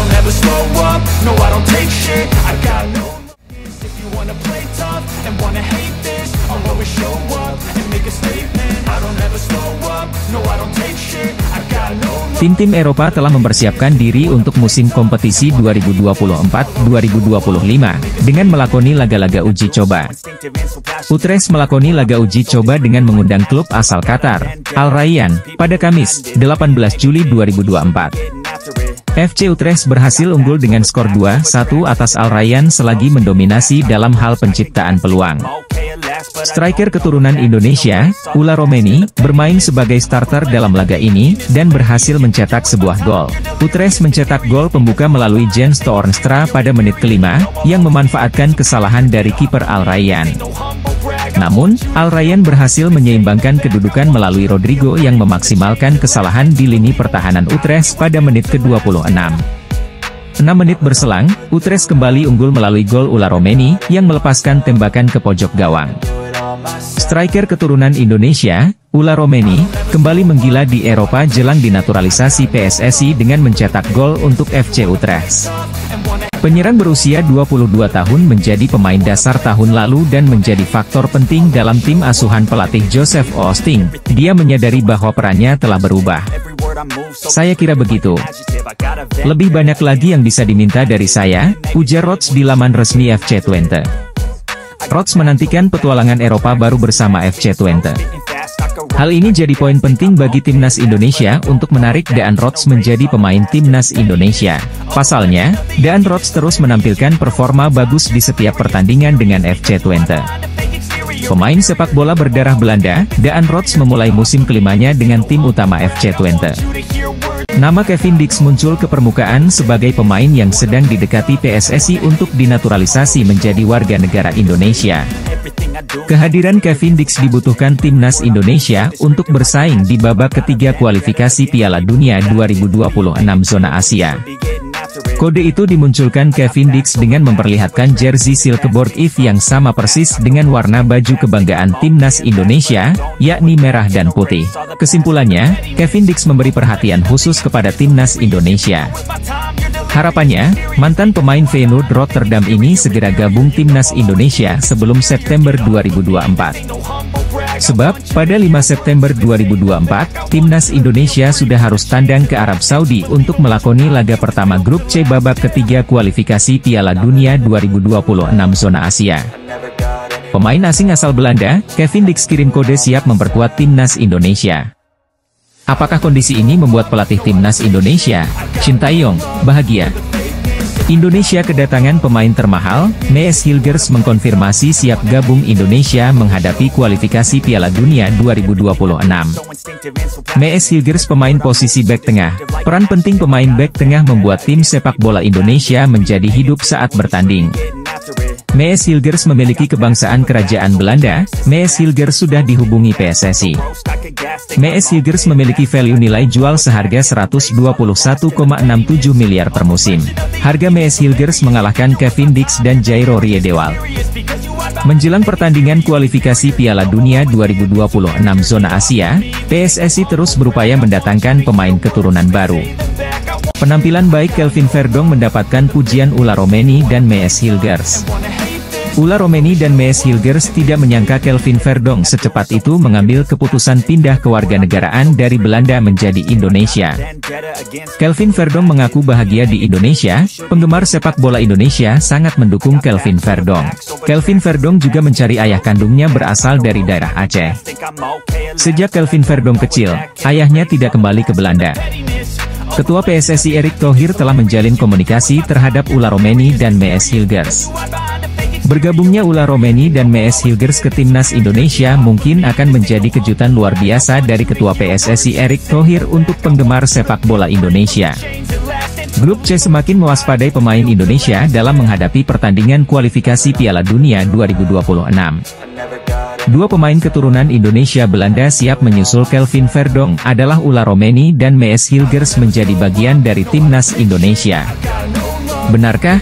don't ever slow up, no I don't take shit. I got no mercy. If you wanna play tough and wanna hate this, I'll always show up and make a statement. I don't ever slow up, no I don't take shit. I got no mercy. Tim-tim Eropa telah mempersiapkan diri untuk musim kompetisi 2024-2025 dengan melakoni laga-laga uji coba. Utrecht melakoni laga uji coba dengan mengundang klub asal Qatar, Al Rayyan, pada Kamis, 18 Juli 2024. FC Utrecht berhasil unggul dengan skor 2-1 atas Al Rayyan selagi mendominasi dalam hal penciptaan peluang. Striker keturunan Indonesia, Ula Romeni, bermain sebagai starter dalam laga ini, dan berhasil mencetak sebuah gol. Utrecht mencetak gol pembuka melalui Jens Toornstra pada menit kelima, yang memanfaatkan kesalahan dari kiper Al Rayyan. Namun, Al Rayyan berhasil menyeimbangkan kedudukan melalui Rodrigo yang memaksimalkan kesalahan di lini pertahanan Utrecht pada menit ke-26. 6 menit berselang, Utrecht kembali unggul melalui gol Ula Romeni, yang melepaskan tembakan ke pojok gawang. Striker keturunan Indonesia, Ula Romeni, kembali menggila di Eropa jelang dinaturalisasi PSSI dengan mencetak gol untuk FC Utrecht. Penyerang berusia 22 tahun menjadi pemain dasar tahun lalu dan menjadi faktor penting dalam tim asuhan pelatih Joseph Osting. Dia menyadari bahwa perannya telah berubah. Saya kira begitu. Lebih banyak lagi yang bisa diminta dari saya, ujar Rodz di laman resmi FC Twente. Rodz menantikan petualangan Eropa baru bersama FC Twente. Hal ini jadi poin penting bagi timnas Indonesia untuk menarik Daan Rodz menjadi pemain timnas Indonesia. Pasalnya, Daan Rodz terus menampilkan performa bagus di setiap pertandingan dengan FC Twente. Pemain sepak bola berdarah Belanda, Daan Rodz memulai musim kelimanya dengan tim utama FC Twente. Nama Kevin Dix muncul ke permukaan sebagai pemain yang sedang didekati PSSI untuk dinaturalisasi menjadi warga negara Indonesia. Kehadiran Kevin Dix dibutuhkan timnas Indonesia untuk bersaing di babak ketiga kualifikasi Piala Dunia 2026 zona Asia. Kode itu dimunculkan Kevin Dix dengan memperlihatkan jersey Silkeborg IV yang sama persis dengan warna baju kebanggaan timnas Indonesia, yakni merah dan putih. Kesimpulannya, Kevin Dix memberi perhatian khusus kepada timnas Indonesia. Harapannya, mantan pemain Feyenoord Rotterdam ini segera gabung timnas Indonesia sebelum September 2024. Sebab, pada 5 September 2024, timnas Indonesia sudah harus tandang ke Arab Saudi untuk melakoni laga pertama grup C babak ketiga kualifikasi Piala Dunia 2026 zona Asia. Pemain asing asal Belanda, Kevin Dix kirim kode siap memperkuat timnas Indonesia. Apakah kondisi ini membuat pelatih timnas Indonesia, Shin Tae-yong, bahagia? Indonesia kedatangan pemain termahal, Mees Hilgers mengkonfirmasi siap gabung Indonesia menghadapi kualifikasi Piala Dunia 2026. Mees Hilgers pemain posisi bek tengah. Peran penting pemain bek tengah membuat tim sepak bola Indonesia menjadi hidup saat bertanding. Mees Hilgers memiliki kebangsaan kerajaan Belanda. Mees Hilgers sudah dihubungi PSSI. Mees Hilgers memiliki value nilai jual seharga 121,67 miliar per musim. Harga Mees Hilgers mengalahkan Kevin Dix dan Jairo Riedewald. Menjelang pertandingan kualifikasi Piala Dunia 2026 zona Asia, PSSI terus berupaya mendatangkan pemain keturunan baru. Penampilan baik Kelvin Verdong mendapatkan pujian Ula Romeni dan Mees Hilgers. Ula Romeni dan Mees Hilgers tidak menyangka Kelvin Verdong secepat itu mengambil keputusan pindah kewarganegaraan dari Belanda menjadi Indonesia. Kelvin Verdong mengaku bahagia di Indonesia. Penggemar sepak bola Indonesia sangat mendukung Kelvin Verdong. Kelvin Verdong juga mencari ayah kandungnya berasal dari daerah Aceh. Sejak Kelvin Verdong kecil, ayahnya tidak kembali ke Belanda. Ketua PSSI Erick Thohir telah menjalin komunikasi terhadap Ula Romeni dan Mees Hilgers. Bergabungnya Ula Romeni dan Mees Hilgers ke timnas Indonesia mungkin akan menjadi kejutan luar biasa dari Ketua PSSI Erick Thohir untuk penggemar sepak bola Indonesia. Grup C semakin mewaspadai pemain Indonesia dalam menghadapi pertandingan kualifikasi Piala Dunia 2026. Dua pemain keturunan Indonesia Belanda siap menyusul Kelvin Verdong adalah Ula Romeni dan Mees Hilgers menjadi bagian dari timnas Indonesia. Benarkah?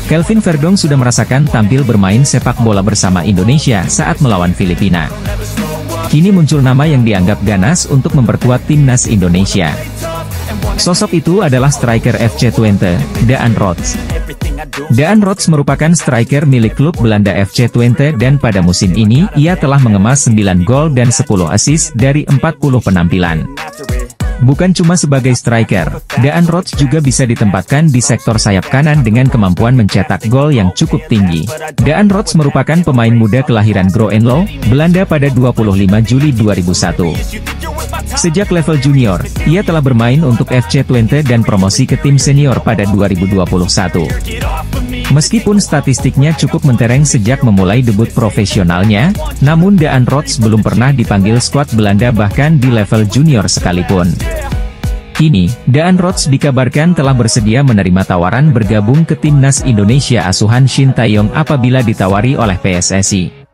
Kelvin Verdong sudah merasakan tampil bermain sepak bola bersama Indonesia saat melawan Filipina. Kini muncul nama yang dianggap ganas untuk memperkuat timnas Indonesia. Sosok itu adalah striker FC Twente, Daan Rots. Daan Rots merupakan striker milik klub Belanda FC Twente dan pada musim ini ia telah mengemas 9 gol dan 10 assist dari 40 penampilan. Bukan cuma sebagai striker, Daan Rots juga bisa ditempatkan di sektor sayap kanan dengan kemampuan mencetak gol yang cukup tinggi. Daan Rots merupakan pemain muda kelahiran Groenlo, Belanda pada 25 Juli 2001. Sejak level junior, ia telah bermain untuk FC Twente dan promosi ke tim senior pada 2021. Meskipun statistiknya cukup mentereng sejak memulai debut profesionalnya, namun Daan Rots belum pernah dipanggil skuad Belanda bahkan di level junior sekalipun. Kini, Daan Rots dikabarkan telah bersedia menerima tawaran bergabung ke timnas Indonesia asuhan Shin Tae-yong apabila ditawari oleh PSSI.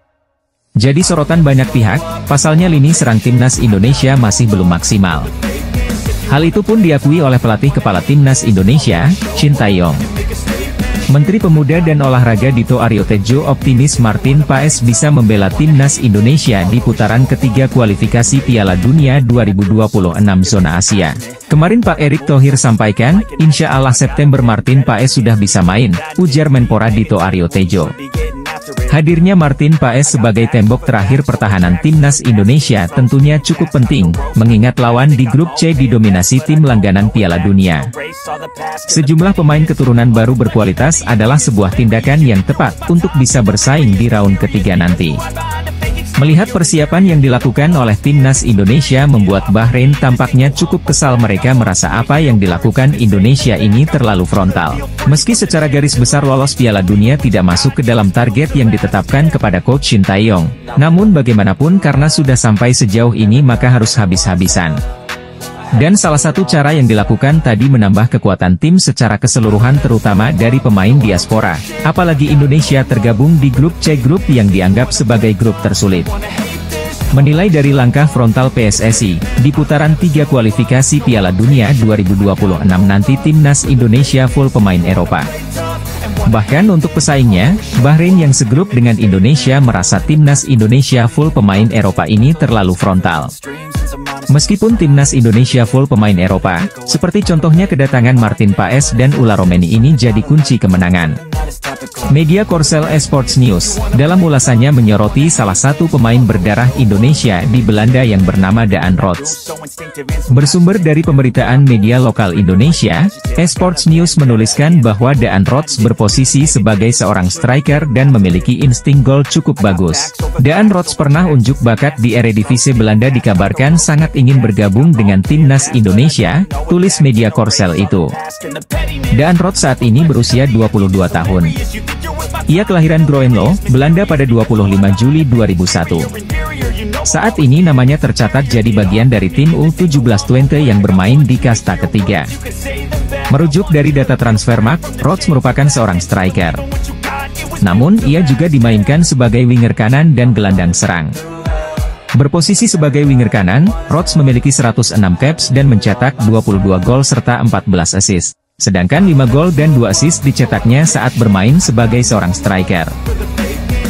Jadi sorotan banyak pihak, pasalnya lini serang timnas Indonesia masih belum maksimal. Hal itu pun diakui oleh pelatih kepala timnas Indonesia, Shin Tae-yong. Menteri Pemuda dan Olahraga Dito Aryo Tejo optimis Martin Paes bisa membela timnas Indonesia di putaran ketiga kualifikasi Piala Dunia 2026 zona Asia. Kemarin Pak Erick Thohir sampaikan, insya Allah September Martin Paes sudah bisa main, ujar Menpora Dito Aryo Tejo. Hadirnya Martin Paes sebagai tembok terakhir pertahanan timnas Indonesia tentunya cukup penting, mengingat lawan di grup C didominasi tim langganan Piala Dunia. Sejumlah pemain keturunan baru berkualitas adalah sebuah tindakan yang tepat untuk bisa bersaing di raun ketiga nanti. Melihat persiapan yang dilakukan oleh timnas Indonesia membuat Bahrain tampaknya cukup kesal, mereka merasa apa yang dilakukan Indonesia ini terlalu frontal. Meski secara garis besar lolos Piala Dunia tidak masuk ke dalam target yang ditetapkan kepada Coach Shin Tae-yong, namun bagaimanapun karena sudah sampai sejauh ini maka harus habis-habisan. Dan salah satu cara yang dilakukan tadi menambah kekuatan tim secara keseluruhan terutama dari pemain diaspora, apalagi Indonesia tergabung di grup C, grup yang dianggap sebagai grup tersulit. Menilai dari langkah frontal PSSI, di putaran 3 kualifikasi Piala Dunia 2026 nanti timnas Indonesia full pemain Eropa. Bahkan untuk pesaingnya, Bahrain yang segrup dengan Indonesia merasa timnas Indonesia full pemain Eropa ini terlalu frontal. Meskipun timnas Indonesia full pemain Eropa, seperti contohnya kedatangan Martin Paes dan Ula Romeni ini jadi kunci kemenangan. Media Korsel Esports News, dalam ulasannya menyoroti salah satu pemain berdarah Indonesia di Belanda yang bernama Daan Rots. Bersumber dari pemberitaan media lokal Indonesia, Esports News menuliskan bahwa Daan Rots berposisi sebagai seorang striker dan memiliki insting gol cukup bagus. Daan Rots pernah unjuk bakat di Eredivisie Belanda, dikabarkan sangat ingin bergabung dengan timnas Indonesia, tulis media Korsel itu. Daan Rots saat ini berusia 22 tahun. Ia kelahiran Groenlo, Belanda pada 25 Juli 2001. Saat ini namanya tercatat jadi bagian dari tim U17 Twente yang bermain di kasta ketiga. Merujuk dari data Transfermarkt, Rots merupakan seorang striker. Namun ia juga dimainkan sebagai winger kanan dan gelandang serang. Berposisi sebagai winger kanan, Rots memiliki 106 caps dan mencetak 22 gol serta 14 assist. Sedangkan 5 gol dan 2 assist dicetaknya saat bermain sebagai seorang striker.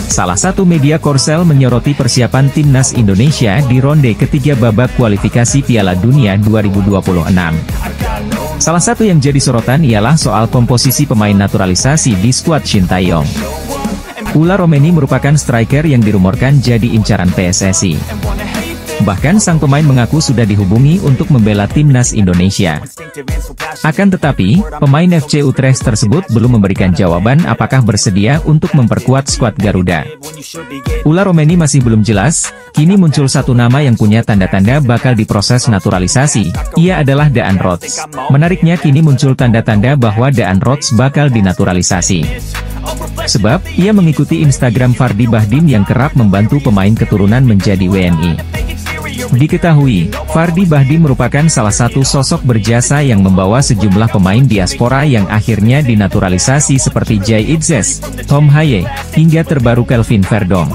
Salah satu media Korsel menyoroti persiapan timnas Indonesia di ronde ketiga babak kualifikasi Piala Dunia 2026. Salah satu yang jadi sorotan ialah soal komposisi pemain naturalisasi di skuad Shin Tae-yong. Ula Romeni merupakan striker yang dirumorkan jadi incaran PSSI. Bahkan sang pemain mengaku sudah dihubungi untuk membela timnas Indonesia. Akan tetapi, pemain FC Utrecht tersebut belum memberikan jawaban apakah bersedia untuk memperkuat skuad Garuda. Ula Romeni masih belum jelas, kini muncul satu nama yang punya tanda-tanda bakal diproses naturalisasi, ia adalah Daan Rots. Menariknya kini muncul tanda-tanda bahwa Daan Rots bakal dinaturalisasi. Sebab, ia mengikuti Instagram Fardi Bahdim yang kerap membantu pemain keturunan menjadi WNI. Diketahui, Fardi Bahdim merupakan salah satu sosok berjasa yang membawa sejumlah pemain diaspora yang akhirnya dinaturalisasi seperti Jay Itzes, Tom Haye, hingga terbaru Kelvin Verdong.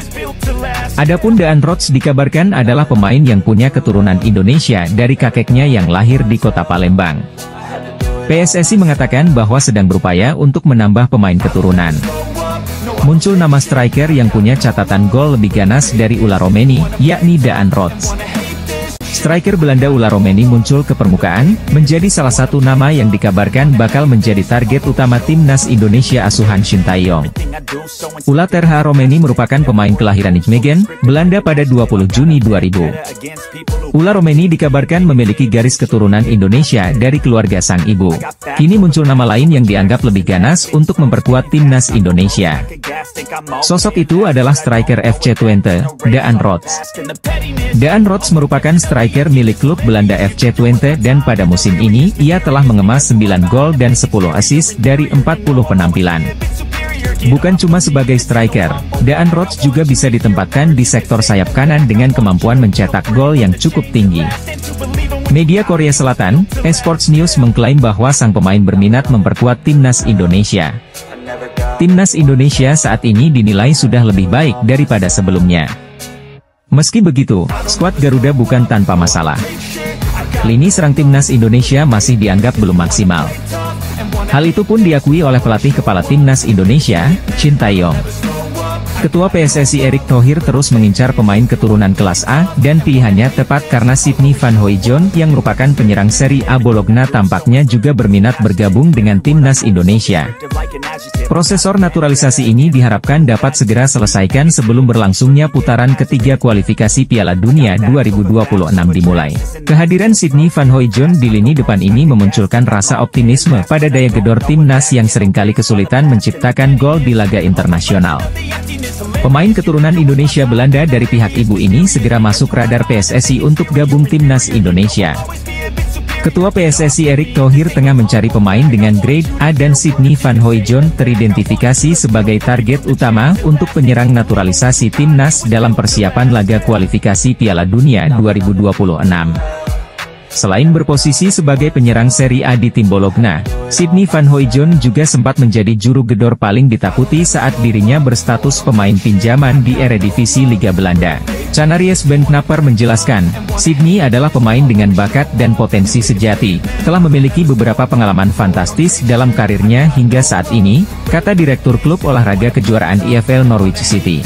Adapun Daan Rots dikabarkan adalah pemain yang punya keturunan Indonesia dari kakeknya yang lahir di kota Palembang. PSSI mengatakan bahwa sedang berupaya untuk menambah pemain keturunan. Muncul nama striker yang punya catatan gol lebih ganas dari Ula Romeni, yakni Daan Rots. striker Belanda Ula Romeni muncul ke permukaan, menjadi salah satu nama yang dikabarkan bakal menjadi target utama timnas Indonesia asuhan Shin Tae-yong. Ula Terha Romeni merupakan pemain kelahiran Nijmegen, Belanda pada 20 Juni 2000. Ula Romeni dikabarkan memiliki garis keturunan Indonesia dari keluarga sang ibu. Kini muncul nama lain yang dianggap lebih ganas untuk memperkuat timnas Indonesia. Sosok itu adalah striker FC Twente, Daan Rots. Daan Rots merupakan striker milik klub Belanda FC Twente dan pada musim ini ia telah mengemas 9 gol dan 10 assist dari 40 penampilan. Bukan cuma sebagai striker, Daan Rots juga bisa ditempatkan di sektor sayap kanan dengan kemampuan mencetak gol yang cukup tinggi. Media Korea Selatan, Esports News mengklaim bahwa sang pemain berminat memperkuat timnas Indonesia. Timnas Indonesia saat ini dinilai sudah lebih baik daripada sebelumnya. Meski begitu, skuad Garuda bukan tanpa masalah. Lini serang timnas Indonesia masih dianggap belum maksimal. Hal itu pun diakui oleh pelatih kepala timnas Indonesia, Shin Tae-yong. Ketua PSSI Erick Thohir terus mengincar pemain keturunan kelas A, dan pilihannya tepat karena Sidney Van Hooijdonk yang merupakan penyerang Serie A Bologna tampaknya juga berminat bergabung dengan timnas Indonesia. Prosesor naturalisasi ini diharapkan dapat segera selesaikan sebelum berlangsungnya putaran ketiga kualifikasi Piala Dunia 2026 dimulai. Kehadiran Sidney Van Hooijdonk di lini depan ini memunculkan rasa optimisme pada daya gedor timnas yang seringkali kesulitan menciptakan gol di laga internasional. Pemain keturunan Indonesia Belanda dari pihak ibu ini segera masuk radar PSSI untuk gabung timnas Indonesia. Ketua PSSI Erick Thohir tengah mencari pemain dengan grade A dan Sidney Van Hooijdonk teridentifikasi sebagai target utama untuk penyerang naturalisasi timnas dalam persiapan laga kualifikasi Piala Dunia 2026. Selain berposisi sebagai penyerang Serie A di tim Bologna, Sidney Van Hooijdonk juga sempat menjadi juru gedor paling ditakuti saat dirinya berstatus pemain pinjaman di Eredivisie Liga Belanda. Canaries Ben Knapper menjelaskan, Sidney adalah pemain dengan bakat dan potensi sejati, telah memiliki beberapa pengalaman fantastis dalam karirnya hingga saat ini, kata Direktur Klub Olahraga Kejuaraan EFL Norwich City.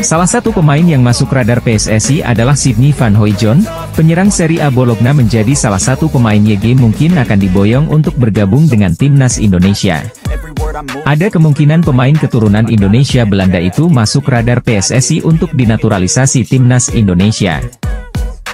Salah satu pemain yang masuk radar PSSI adalah Sidney Van Hooijdonk, penyerang Serie A Bologna menjadi salah satu pemain YG mungkin akan diboyong untuk bergabung dengan timnas Indonesia. Ada kemungkinan pemain keturunan Indonesia Belanda itu masuk radar PSSI untuk dinaturalisasi timnas Indonesia.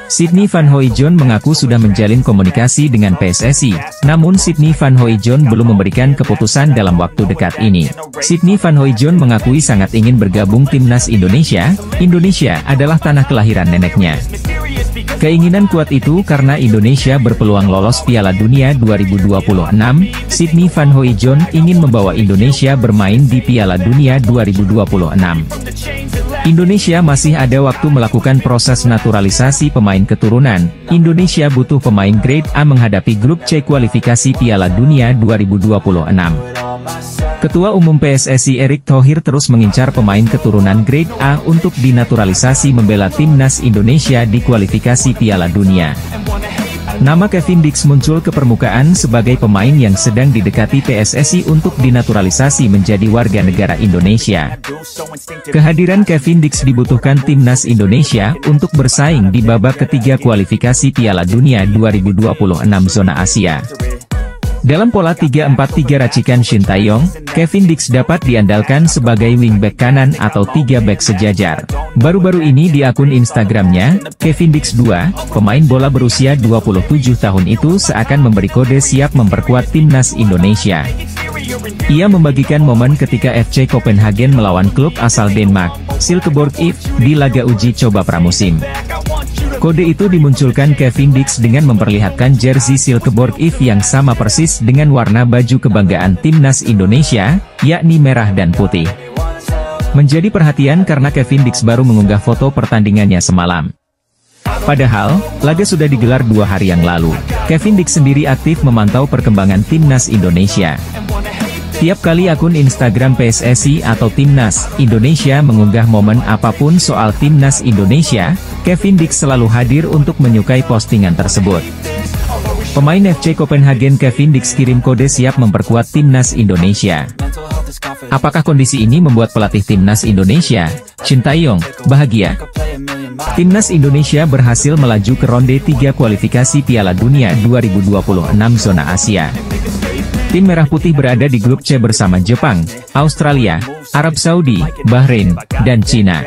Sidney Van Hooijdonk mengaku sudah menjalin komunikasi dengan PSSI, namun Sidney Van Hooijdonk belum memberikan keputusan dalam waktu dekat ini. Sidney Van Hooijdonk mengakui sangat ingin bergabung timnas Indonesia. Indonesia adalah tanah kelahiran neneknya. Keinginan kuat itu karena Indonesia berpeluang lolos Piala Dunia 2026. Sidney Van Hooijdonk ingin membawa Indonesia bermain di Piala Dunia 2026. Indonesia masih ada waktu melakukan proses naturalisasi pemain keturunan. Indonesia butuh pemain grade A menghadapi grup C kualifikasi Piala Dunia 2026. Ketua Umum PSSI Erick Thohir terus mengincar pemain keturunan grade A untuk dinaturalisasi membela timnas Indonesia di kualifikasi Piala Dunia. Nama Kevin Dix muncul ke permukaan sebagai pemain yang sedang didekati PSSI untuk dinaturalisasi menjadi warga negara Indonesia. Kehadiran Kevin Dix dibutuhkan timnas Indonesia untuk bersaing di babak ketiga kualifikasi Piala Dunia 2026 zona Asia. Dalam pola 3-4-3 racikan Shin Tae-yong, Kevin Dix dapat diandalkan sebagai wingback kanan atau 3 back sejajar. Baru-baru ini di akun Instagramnya, Kevin Dix 2, pemain bola berusia 27 tahun itu seakan memberi kode siap memperkuat timnas Indonesia. Ia membagikan momen ketika FC Copenhagen melawan klub asal Denmark, Silkeborg IF, di laga uji coba pramusim. Kode itu dimunculkan Kevin Dix dengan memperlihatkan jersey Silkeborg IF yang sama persis dengan warna baju kebanggaan timnas Indonesia, yakni merah dan putih. Menjadi perhatian karena Kevin Dix baru mengunggah foto pertandingannya semalam. Padahal, laga sudah digelar 2 hari yang lalu. Kevin Dix sendiri aktif memantau perkembangan timnas Indonesia. Tiap kali akun Instagram PSSI atau Timnas Indonesia mengunggah momen apapun soal Timnas Indonesia, Kevin Dix selalu hadir untuk menyukai postingan tersebut. Pemain FC Copenhagen Kevin Dix kirim kode siap memperkuat Timnas Indonesia. Apakah kondisi ini membuat pelatih Timnas Indonesia, Shin Tae-yong, bahagia? Timnas Indonesia berhasil melaju ke ronde 3 kualifikasi Piala Dunia 2026 zona Asia. Tim Merah Putih berada di grup C bersama Jepang, Australia, Arab Saudi, Bahrain, dan Cina.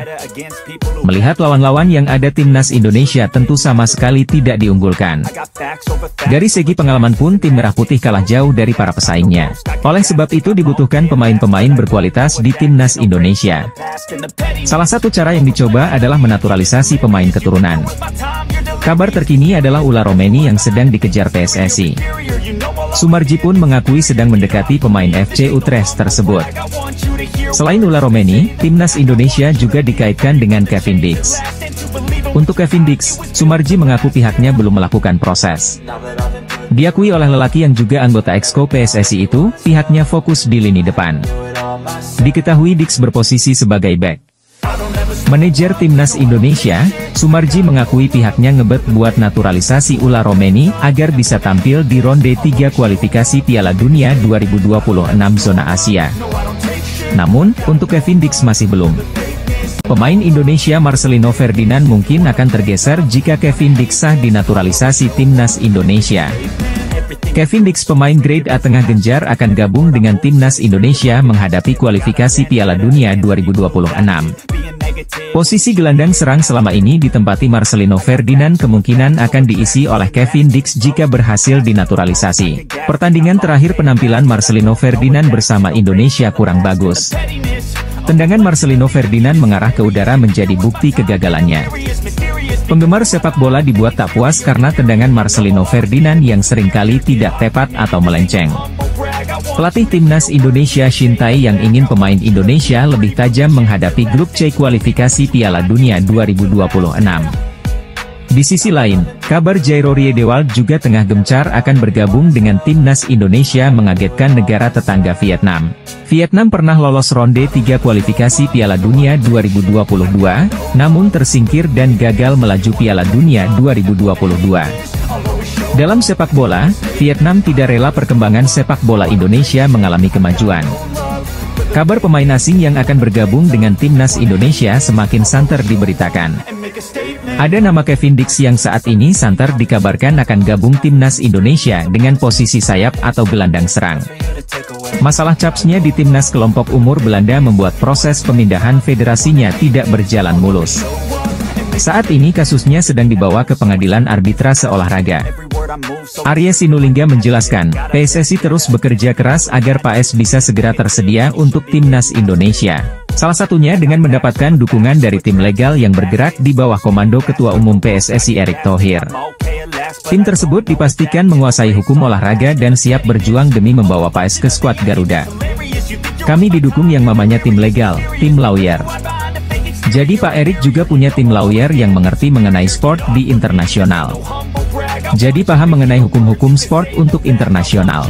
Melihat lawan-lawan yang ada, Timnas Indonesia tentu sama sekali tidak diunggulkan. Dari segi pengalaman pun Tim Merah Putih kalah jauh dari para pesaingnya. Oleh sebab itu dibutuhkan pemain-pemain berkualitas di Timnas Indonesia. Salah satu cara yang dicoba adalah menaturalisasi pemain keturunan. Kabar terkini adalah Ula Romeni yang sedang dikejar PSSI. Sumarji pun mengakui sedang mendekati pemain FC Utrecht tersebut. Selain Ula Romeni, Timnas Indonesia juga dikaitkan dengan Kevin Dix. Untuk Kevin Dix, Sumarji mengaku pihaknya belum melakukan proses. Diakui oleh lelaki yang juga anggota Exco PSSI itu, pihaknya fokus di lini depan. Diketahui Dix berposisi sebagai bek. Manajer Timnas Indonesia, Sumarji mengakui pihaknya ngebet buat naturalisasi Ula Romeni agar bisa tampil di ronde 3 kualifikasi Piala Dunia 2026 zona Asia. Namun, untuk Kevin Dix masih belum. Pemain Indonesia Marcelino Ferdinand mungkin akan tergeser jika Kevin Dix sah dinaturalisasi Timnas Indonesia. Kevin Dix, pemain grade A tengah genjar, akan gabung dengan Timnas Indonesia menghadapi kualifikasi Piala Dunia 2026. Posisi gelandang serang selama ini ditempati Marcelino Ferdinand kemungkinan akan diisi oleh Kevin Dix jika berhasil dinaturalisasi. Pertandingan terakhir penampilan Marcelino Ferdinand bersama Indonesia kurang bagus. Tendangan Marcelino Ferdinand mengarah ke udara menjadi bukti kegagalannya. Penggemar sepak bola dibuat tak puas karena tendangan Marcelino Ferdinand yang seringkali tidak tepat atau melenceng. Pelatih Timnas Indonesia Shin Tae yang ingin pemain Indonesia lebih tajam menghadapi grup C kualifikasi Piala Dunia 2026. Di sisi lain, kabar Jairo Riedewald juga tengah gencar akan bergabung dengan Timnas Indonesia mengagetkan negara tetangga Vietnam. Vietnam pernah lolos ronde 3 kualifikasi Piala Dunia 2022, namun tersingkir dan gagal melaju Piala Dunia 2022. Dalam sepak bola, Vietnam tidak rela perkembangan sepak bola Indonesia mengalami kemajuan. Kabar pemain asing yang akan bergabung dengan Timnas Indonesia semakin santer diberitakan. Ada nama Kevin Dix yang saat ini santer dikabarkan akan gabung Timnas Indonesia dengan posisi sayap atau gelandang serang. Masalah capsnya di Timnas kelompok umur Belanda membuat proses pemindahan federasinya tidak berjalan mulus. Saat ini kasusnya sedang dibawa ke pengadilan arbitrase olahraga. Arya Sinulinga menjelaskan, PSSI terus bekerja keras agar PAS bisa segera tersedia untuk Timnas Indonesia. Salah satunya dengan mendapatkan dukungan dari tim legal yang bergerak di bawah komando Ketua Umum PSSI Erick Thohir. Tim tersebut dipastikan menguasai hukum olahraga dan siap berjuang demi membawa PAS ke skuad Garuda. Kami didukung yang namanya tim legal, tim lawyer. Jadi Pak Erick juga punya tim lawyer yang mengerti mengenai sport di internasional. Jadi paham mengenai hukum-hukum sport untuk internasional.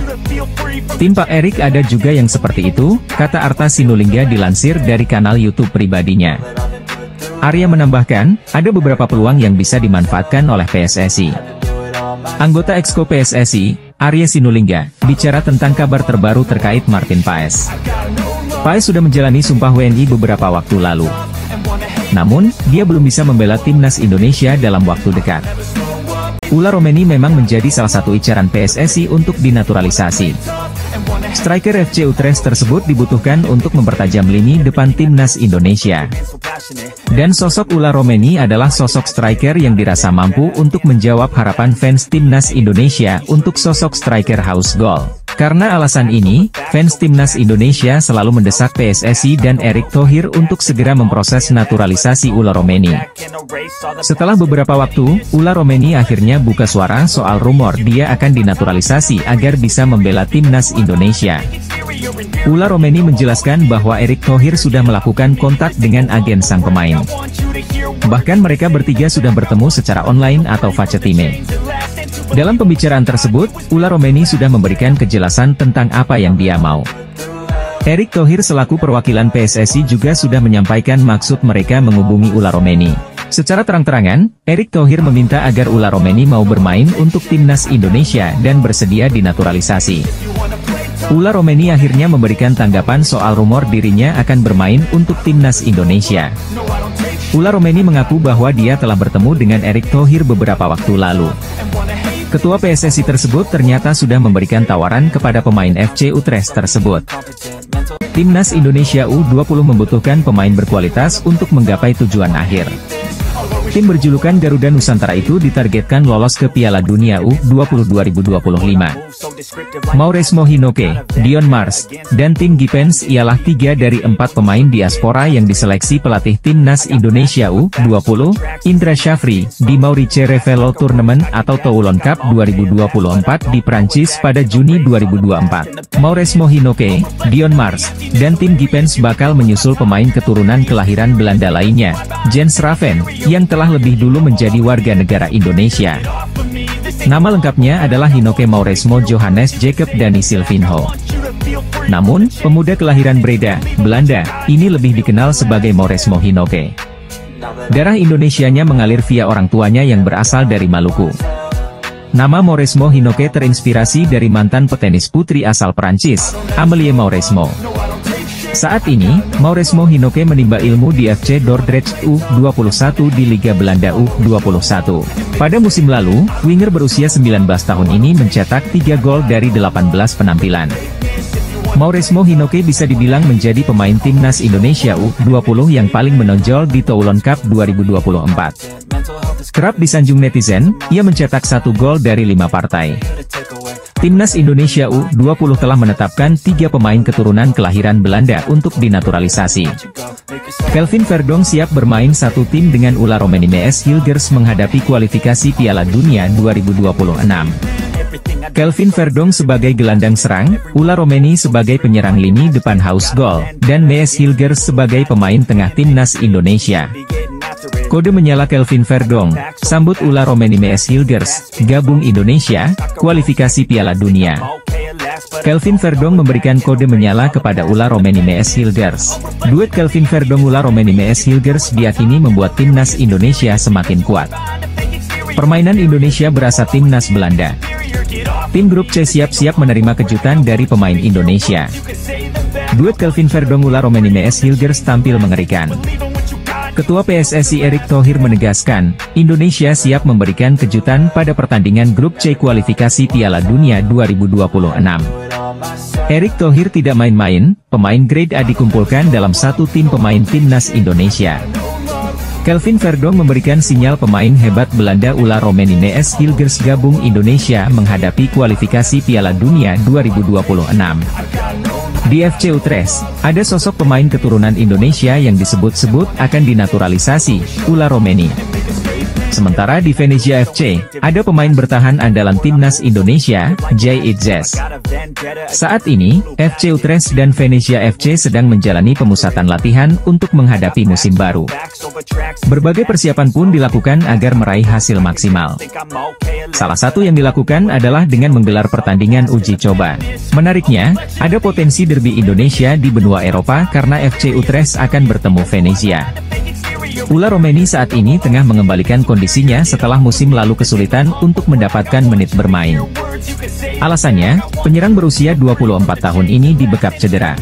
Tim Pak Erick ada juga yang seperti itu, kata Arta Sinulinga dilansir dari kanal YouTube pribadinya. Arya menambahkan, ada beberapa peluang yang bisa dimanfaatkan oleh PSSI. Anggota Exco PSSI, Arya Sinulinga, bicara tentang kabar terbaru terkait Martin Paes. Paes sudah menjalani sumpah WNI beberapa waktu lalu. Namun, dia belum bisa membela Timnas Indonesia dalam waktu dekat. Ula Romeni memang menjadi salah satu incaran PSSI untuk dinaturalisasi. Striker FC Utrecht tersebut dibutuhkan untuk mempertajam lini depan Timnas Indonesia. Dan sosok Ula Romeni adalah sosok striker yang dirasa mampu untuk menjawab harapan fans Timnas Indonesia untuk sosok striker haus gol. Karena alasan ini, fans Timnas Indonesia selalu mendesak PSSI dan Erick Thohir untuk segera memproses naturalisasi Ula Romeni. Setelah beberapa waktu, Ula Romeni akhirnya buka suara soal rumor dia akan dinaturalisasi agar bisa membela Timnas Indonesia. Ula Romeni menjelaskan bahwa Erick Thohir sudah melakukan kontak dengan agen sang pemain. Bahkan mereka bertiga sudah bertemu secara online atau facetime. Dalam pembicaraan tersebut, Ula Romeni sudah memberikan kejelasan tentang apa yang dia mau. Erick Thohir selaku perwakilan PSSI juga sudah menyampaikan maksud mereka menghubungi Ula Romeni. Secara terang-terangan, Erick Thohir meminta agar Ula Romeni mau bermain untuk Timnas Indonesia dan bersedia dinaturalisasi. Ula Romeni akhirnya memberikan tanggapan soal rumor dirinya akan bermain untuk Timnas Indonesia. Ula Romeni mengaku bahwa dia telah bertemu dengan Erick Thohir beberapa waktu lalu. Ketua PSSI tersebut ternyata sudah memberikan tawaran kepada pemain FC Utrecht tersebut. Timnas Indonesia U20 membutuhkan pemain berkualitas untuk menggapai tujuan akhir. Tim berjulukan Garuda Nusantara itu ditargetkan lolos ke Piala Dunia U20 2025. Mauresmo Hinoke, Dion Mars, dan Tim Gipens ialah 3 dari 4 pemain diaspora yang diseleksi pelatih Timnas Indonesia U20, Indra Syafri, di Maurice Revello Tournament atau Toulon Cup 2024 di Prancis pada Juni 2024. Mauresmo Hinoke, Dion Mars, dan Tim Gipens bakal menyusul pemain keturunan kelahiran Belanda lainnya, Jens Raven, yang telah lebih dulu menjadi warga negara Indonesia. Nama lengkapnya adalah Hinoke Mauresmo Johannes Jacob Dani Silvinho. Namun, pemuda kelahiran Breda, Belanda, ini lebih dikenal sebagai Mauresmo Hinoke. Darah Indonesianya mengalir via orang tuanya yang berasal dari Maluku. Nama Mauresmo Hinoke terinspirasi dari mantan petenis putri asal Prancis, Amélie Mauresmo. Saat ini, Mauresmo Hinoke menimba ilmu di FC Dordrecht U21 di Liga Belanda U21. Pada musim lalu, winger berusia 19 tahun ini mencetak 3 gol dari 18 penampilan. Mauresmo Hinoke bisa dibilang menjadi pemain Timnas Indonesia U20 yang paling menonjol di Toulon Cup 2024. Kerap disanjung netizen, ia mencetak 1 gol dari 5 partai. Timnas Indonesia U20 telah menetapkan 3 pemain keturunan kelahiran Belanda untuk dinaturalisasi. Kelvin Verdonk siap bermain satu tim dengan Ula Romeni MS Hilgers menghadapi kualifikasi Piala Dunia 2026. Kelvin Verdonk sebagai gelandang serang, Ula Romeni sebagai penyerang lini depan house goal, dan MS Hilgers sebagai pemain tengah Timnas Indonesia. Kode menyala Kelvin Verdonk, sambut Ula Romeni MS Hilgers, gabung Indonesia, kualifikasi Piala Dunia. Kelvin Verdonk memberikan kode menyala kepada Ula Romeni MS Hilgers. Duet Kelvin Verdonk Ula Romeni MS Hilgers diyakini membuat Timnas Indonesia semakin kuat. Permainan Indonesia berasa Timnas Belanda. Tim grup C siap-siap menerima kejutan dari pemain Indonesia. Duet Kelvin Verdonk Ula Romeni MS Hilgers tampil mengerikan. Ketua PSSI Erick Thohir menegaskan, Indonesia siap memberikan kejutan pada pertandingan grup C kualifikasi Piala Dunia 2026. Erick Thohir tidak main-main, pemain grade A dikumpulkan dalam satu tim pemain Timnas Indonesia. Kelvin Verdonk memberikan sinyal pemain hebat Belanda Ula Romeni MS Hilgers gabung Indonesia menghadapi kualifikasi Piala Dunia 2026. Di FC Utrecht, ada sosok pemain keturunan Indonesia yang disebut-sebut akan dinaturalisasi, Ula Romeni. Sementara di Venezia FC, ada pemain bertahan andalan Timnas Indonesia, Jay Itzes. Saat ini, FC Utrecht dan Venezia FC sedang menjalani pemusatan latihan untuk menghadapi musim baru. Berbagai persiapan pun dilakukan agar meraih hasil maksimal. Salah satu yang dilakukan adalah dengan menggelar pertandingan uji coba. Menariknya, ada potensi derby Indonesia di benua Eropa karena FC Utrecht akan bertemu Venezia. Ula Romeni saat ini tengah mengembalikan kondisinya setelah musim lalu kesulitan untuk mendapatkan menit bermain. Alasannya, penyerang berusia 24 tahun ini dibekap cedera.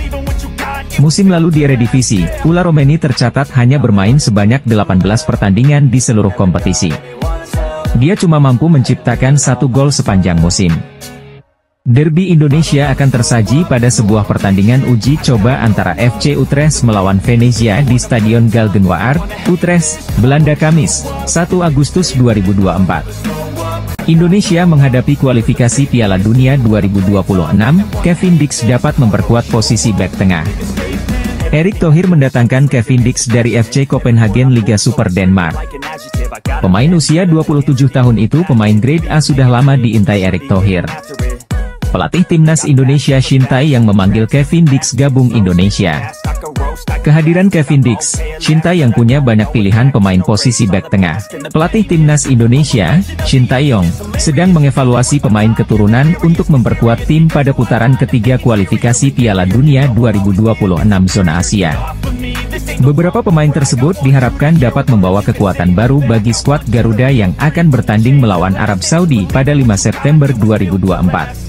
Musim lalu di Eredivisie, Ula Romeni tercatat hanya bermain sebanyak 18 pertandingan di seluruh kompetisi. Dia cuma mampu menciptakan 1 gol sepanjang musim. Derby Indonesia akan tersaji pada sebuah pertandingan uji coba antara FC Utrecht melawan Venezia di Stadion Galgenwaard, Utrecht, Belanda Kamis, 1 Agustus 2024. Indonesia menghadapi kualifikasi Piala Dunia 2026, Kevin Dix dapat memperkuat posisi bek tengah. Erick Thohir mendatangkan Kevin Dix dari FC Copenhagen Liga Super Denmark. Pemain usia 27 tahun itu pemain grade A sudah lama diintai Erick Thohir. Pelatih Timnas Indonesia Shin Tae yang memanggil Kevin Dix gabung Indonesia. Kehadiran Kevin Dix, Shin Tae yang punya banyak pilihan pemain posisi bek tengah. Pelatih Timnas Indonesia, Shin Tae-yong, sedang mengevaluasi pemain keturunan untuk memperkuat tim pada putaran ketiga kualifikasi Piala Dunia 2026 zona Asia. Beberapa pemain tersebut diharapkan dapat membawa kekuatan baru bagi skuad Garuda yang akan bertanding melawan Arab Saudi pada 5 September 2024.